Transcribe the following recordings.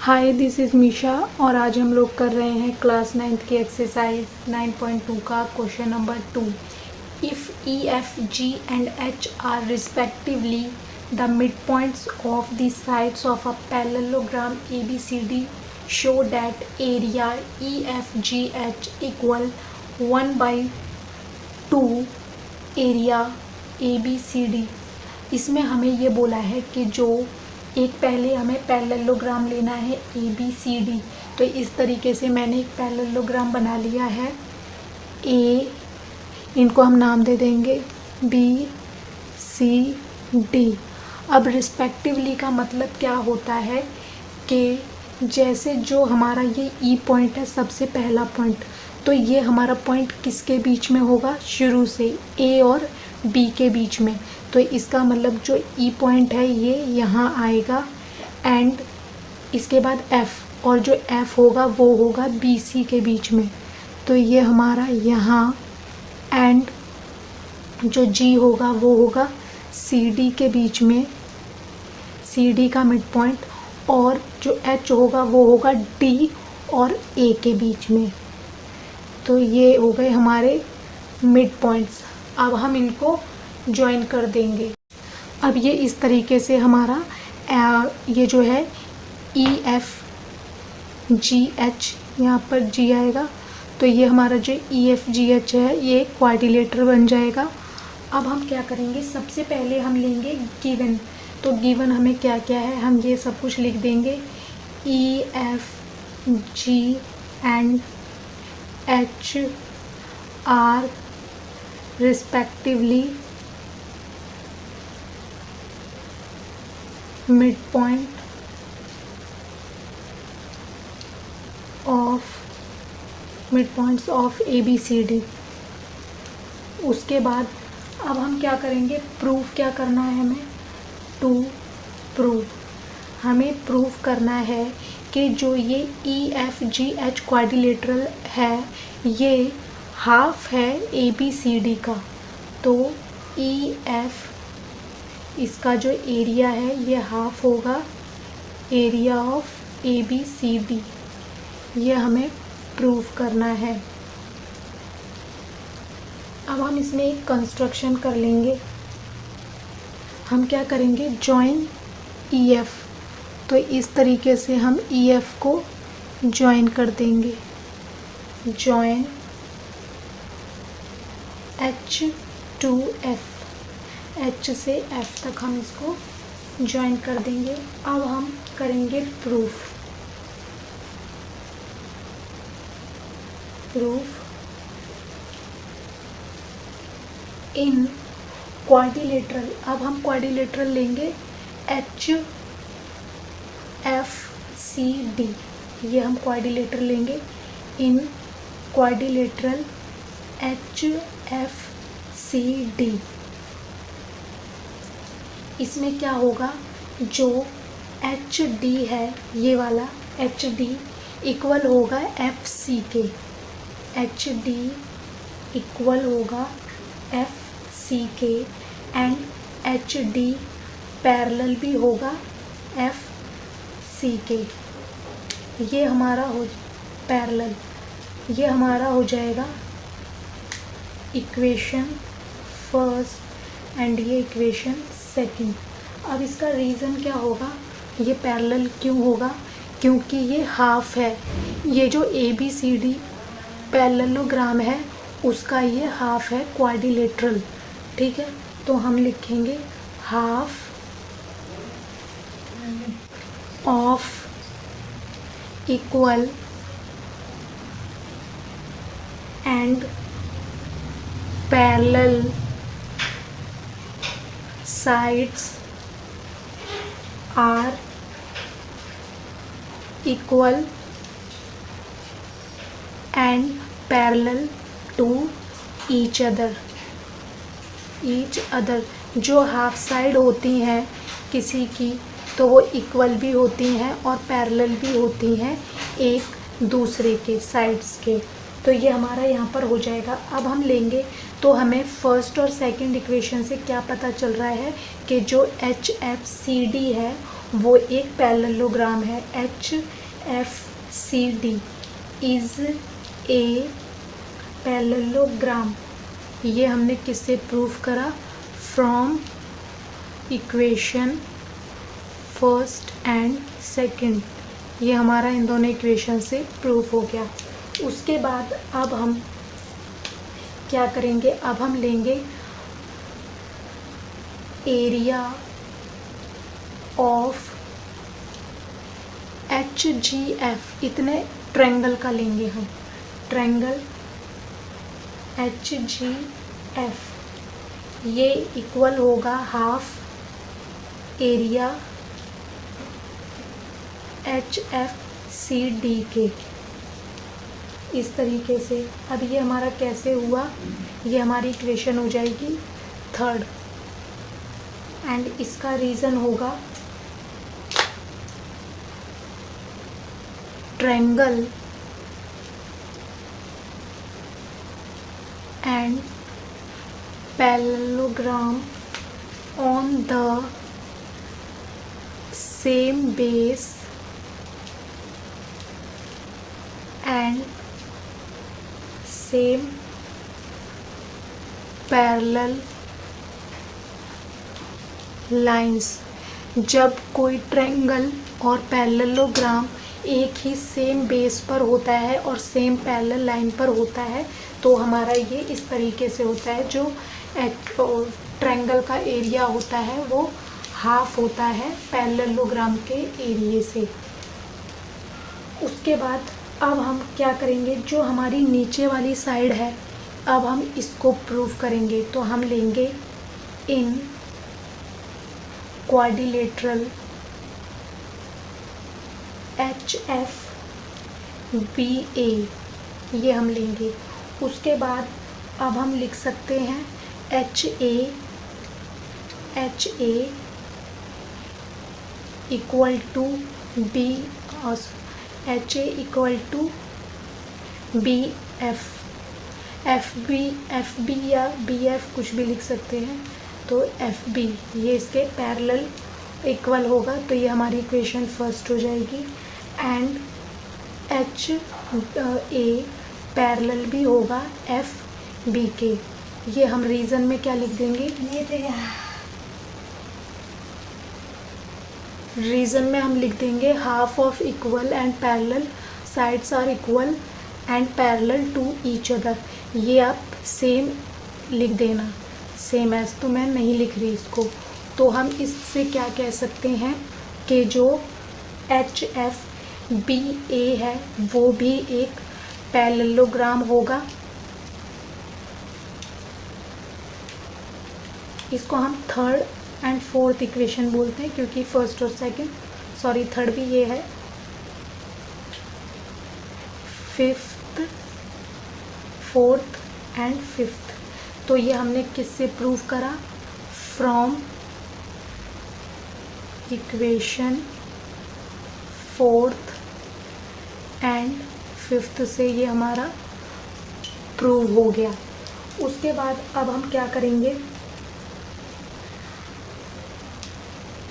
Hi, this is Misha और आज हम लोग कर रहे हैं क्लास 9th की एक्सरसाइज 9.2 का question number 2। If E F G and H are respectively the mid points of the sides of a parallelogram A B C D show that area E F G H equal 1/2 area A B C D. इसमें हमें ये बोला है कि जो एक पहले हमें पैरेललोग्राम लेना है ए बी सी डी। तो इस तरीके से मैंने एक पैरेललोग्राम बना लिया है। ए, इनको हम नाम दे देंगे बी सी डी। अब रिस्पेक्टिवली का मतलब क्या होता है कि जैसे जो हमारा ये ई पॉइंट है, सबसे पहला पॉइंट, तो ये हमारा पॉइंट किसके बीच में होगा? शुरू से ए और बी के बीच में। तो इसका मतलब जो ई पॉइंट है ये यहाँ आएगा एंड इसके बाद एफ, और जो एफ होगा वो होगा बी सी के बीच में। तो ये हमारा यहाँ एंड जो जी होगा वो होगा सी डी के बीच में, सी डी का मिड पॉइंट, और जो एच होगा वो होगा डी और ए के बीच में। तो ये हो गए हमारे मिड पॉइंट्स। अब हम इनको ज्वाइन कर देंगे। अब ये इस तरीके से हमारा ये जो है ई एफ जी एच, यहाँ पर जी आएगा, तो ये हमारा जो ई एफ जी एच है ये क्वाड्रिलेटरल बन जाएगा। अब हम क्या करेंगे, सबसे पहले हम लेंगे गिवन। तो गिवन हमें क्या क्या है, हम ये सब कुछ लिख देंगे। ई F G and H are respectively midpoint of midpoints of ABCD। उसके बाद अब हम क्या करेंगे, प्रूफ क्या करना है हमें, टू प्रूव। हमें प्रूफ करना है कि जो ये ई एफ जी एच क्वाड्रिलेटरल है ये हाफ है ए बी सी डी का। तो ई एफ इसका जो एरिया है ये हाफ होगा area of A B C D. ये हमें प्रूफ करना है। अब हम इसमें एक कंस्ट्रक्शन कर लेंगे। हम क्या करेंगे, जॉइन ई एफ। तो इस तरीके से हम ई एफ को जॉइन कर देंगे। Join H two F, H से एफ तक हम इसको ज्वाइन कर देंगे। अब हम करेंगे प्रूफ। Proof in quadrilateral. अब हम क्वाड्रिलेटरल लेंगे एच एफ सी डी। ये हम क्वाड्रिलेटरल लेंगे in quadrilateral H F C D. इसमें क्या होगा, जो एच डी है ये वाला एच डी इक्वल होगा एफ सी के। एच डी इक्वल होगा एफ सी के एंड एच डी पैरेलल भी होगा एफ सी के। ये हमारा हो पैरेलल, ये हमारा हो जाएगा इक्वेशन फर्स्ट एंड ये इक्वेशन सेकंड। अब इसका रीज़न क्या होगा, ये पैरेलल क्यों होगा, क्योंकि ये हाफ है। ये जो A B C D parallelogram है उसका ये हाफ है क्वाड्रिलेटरल। ठीक है, तो हम लिखेंगे half of equal and parallel sides are equal and parallel to each other। जो हाफ साइड होती हैं किसी की तो वो इक्वल भी होती हैं और पैरेलल भी होती हैं एक दूसरे के साइड्स के। तो ये हमारा यहाँ पर हो जाएगा। अब हम लेंगे तो हमें फर्स्ट और सेकंड इक्वेशन से क्या पता चल रहा है कि जो एच एफ सी डी है वो एक पैरेललोग्राम है। HFCD is a parallelogram. ये हमने किससे प्रूव करा? From equation first and second. ये हमारा इन दोनों इक्वेशन से प्रूफ हो गया। उसके बाद अब हम क्या करेंगे? अब हम लेंगे एरिया ऑफ HGF। इतने ट्रायंगल का लेंगे हम, ट्रायंगल HGF। ये इक्वल होगा हाफ एरिया HFCD के। इस तरीके से अब ये हमारा कैसे हुआ? ये हमारी इक्वेशन हो जाएगी थर्ड, एंड इसका रीज़न होगा triangle and parallelogram on the same base and same parallel lines. जब कोई ट्रायंगल और पैरेललोग्राम एक ही सेम बेस पर होता है और सेम पैरेलल लाइन पर होता है तो हमारा ये इस तरीके से होता है। जो ट्रायंगल का एरिया होता है वो हाफ होता है पैरेललोग्राम के एरिया से। उसके बाद अब हम क्या करेंगे? जो हमारी नीचे वाली साइड है अब हम इसको प्रूव करेंगे। तो हम लेंगे इन क्वाड्रिलेटरल HFBA, ये हम लेंगे। उसके बाद अब हम लिख सकते हैं HA equal to B, HA equal to BF। FB या BF कुछ भी लिख सकते हैं। तो FB ये इसके पैरेलल इक्वल होगा, तो ये हमारी इक्वेशन फर्स्ट हो जाएगी। एंड HA पैरेलल भी होगा FB के। ये हम रीज़न में क्या लिख देंगे? रीज़न में हम लिख देंगे half of equal and parallel sides are equal and parallel to each other. ये आप सेम लिख देना, सेम एज, तो मैं नहीं लिख रही इसको। तो हम इससे क्या कह सकते हैं कि जो HFBA है वो भी एक पैरेललोग्राम होगा। इसको हम थर्ड एंड फोर्थ इक्वेशन बोलते हैं क्योंकि फर्स्ट और सेकंड, सॉरी थर्ड भी ये है, फिफ्थ, फोर्थ एंड फिफ्थ। तो ये हमने किससे प्रूव करा? From equation fourth and fifth से ये हमारा प्रूव हो गया। उसके बाद अब हम क्या करेंगे?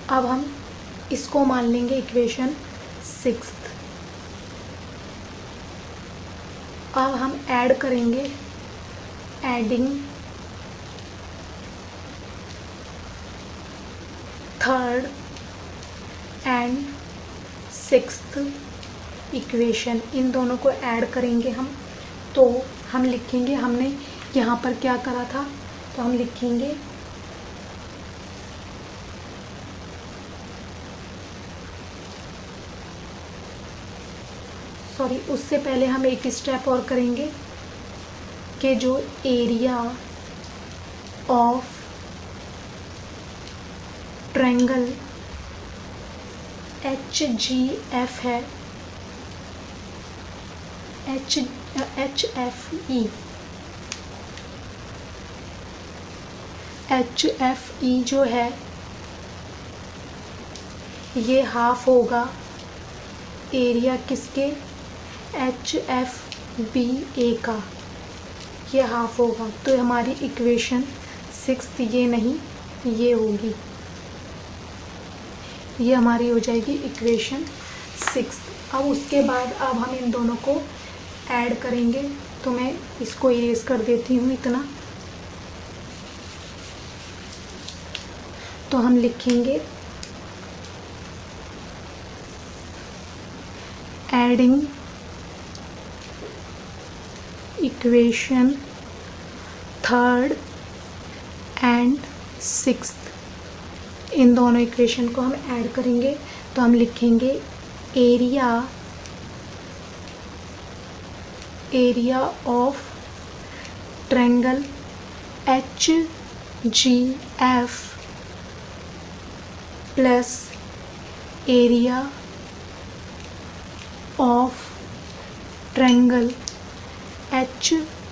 अब हम इसको मान लेंगे इक्वेशन सिक्स्थ। अब हम ऐड करेंगे, adding third and sixth equation, इन दोनों को ऐड करेंगे हम। तो हम लिखेंगे, हमने यहाँ पर क्या करा था, तो हम लिखेंगे सॉरी उससे पहले हम एक स्टेप और करेंगे कि जो एरिया ऑफ ट्रायंगल HGF है, HFE जो है ये हाफ होगा एरिया किसके? HFBA का, ये हाफ होगा। तो हमारी इक्वेशन सिक्स्थ ये नहीं, ये होगी। ये हमारी हो जाएगी इक्वेशन 6। अब उसके बाद अब हम इन दोनों को ऐड करेंगे, तो मैं इसको इरेज कर देती हूँ इतना। तो हम लिखेंगे adding equation 3rd and 6th, इन दोनों इक्वेशन को हम ऐड करेंगे। तो हम लिखेंगे area of triangle HGF plus area of triangle HFE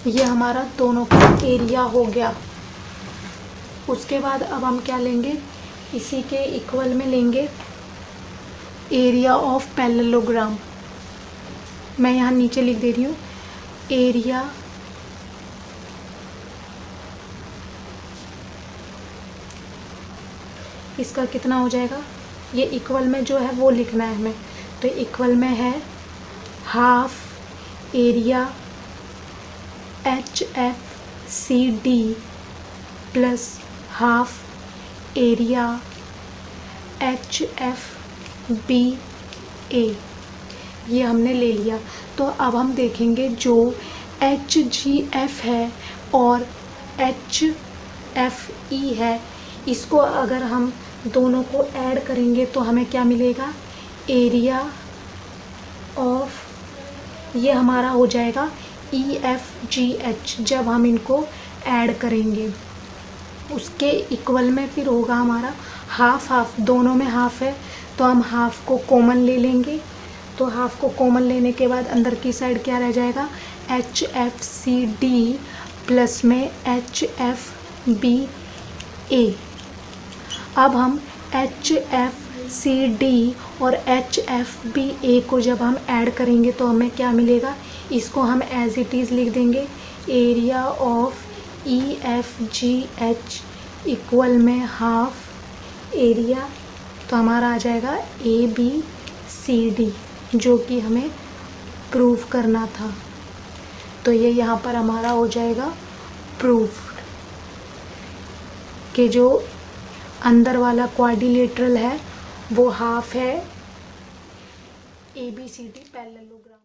ये हमारा दोनों का एरिया हो गया। उसके बाद अब हम क्या लेंगे, इसी के इक्वल में लेंगे एरिया ऑफ पैरेललोग्राम। मैं यहाँ नीचे लिख दे रही हूँ एरिया इसका कितना हो जाएगा, ये इक्वल में जो है वो लिखना है हमें। तो इक्वल में है half area HFCD plus half area HFBA, ये हमने ले लिया। तो अब हम देखेंगे जो HGF है और HFE है, इसको अगर हम दोनों को ऐड करेंगे तो हमें क्या मिलेगा, एरिया ऑफ, ये हमारा हो जाएगा EFGH जब हम इनको ऐड करेंगे। उसके इक्वल में फिर होगा हमारा हाफ हाफ, दोनों में हाफ है तो हम हाफ को कॉमन ले लेंगे। तो हाफ को कॉमन लेने के बाद अंदर की साइड क्या रह जाएगा, HFCD प्लस में HFBA। अब हम HFCD और HFBA को जब हम ऐड करेंगे तो हमें क्या मिलेगा, इसको हम एज इट इज़ लिख देंगे एरिया ऑफ EFGH इक्वल में हाफ एरिया। तो हमारा आ जाएगा ABCD, जो कि हमें प्रूव करना था। तो ये यहाँ पर हमारा हो जाएगा प्रूफ कि जो अंदर वाला क्वाड्रिलेटरल है वो हाफ है ABCD पैरेललोग्राम।